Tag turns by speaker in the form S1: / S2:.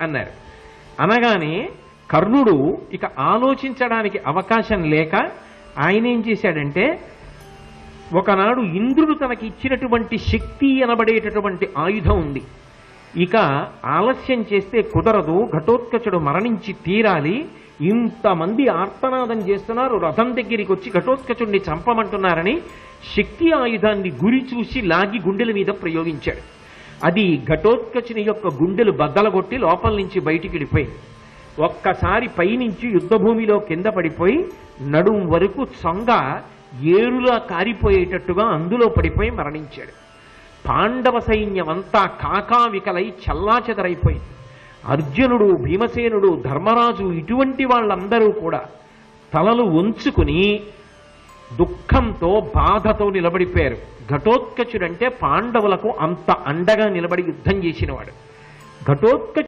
S1: అన్నారు. అనగానే కర్ణుడు ఇక ఆలోచించడానికి అవకాశం లేక ఆయన ఏం చేశాడంటే, ఒకనాడు ఇంద్రుడు తనకి ఇచ్చినటువంటి శక్తి అనబడేటటువంటి ఆయుధం ఉంది, ఇక ఆలస్యం చేస్తే కుదరదు, ఘటోత్కచుడు మరణించి తీరాలి, ఇంతమంది ఆర్తనాదం చేస్తున్నారు, రథం దగ్గరికి వచ్చి ఘటోత్కచుడిని చంపమంటున్నారని శక్తి ఆయుధాన్ని గురి చూసి లాగి గుండెల మీద ప్రయోగించాడు. అది ఘటోత్కచుని యొక్క గుండెలు బద్దలగొట్టి లోపల నుంచి బయటికి వెళ్ళిపోయింది. ఒక్కసారి పైనుంచి యుద్ధభూమిలో కింద పడిపోయి నడుం వరకు సొంగ ఏరులా కారిపోయేటట్టుగా అందులో పడిపోయి మరణించాడు. పాండవ సైన్యమంతా కాకావికలై చల్లాచెదరైపోయింది. అర్జునుడు, భీమసేనుడు, ధర్మరాజు ఇటువంటి వాళ్ళందరూ కూడా తలలు వంచుకుని దుఃఖంతో బాధతో నిలబడిపోయారు. ఘటోత్కచుడంటే పాండవులకు అంత అండగా నిలబడి యుద్ధం చేసినవాడు. ఘటోత్కచు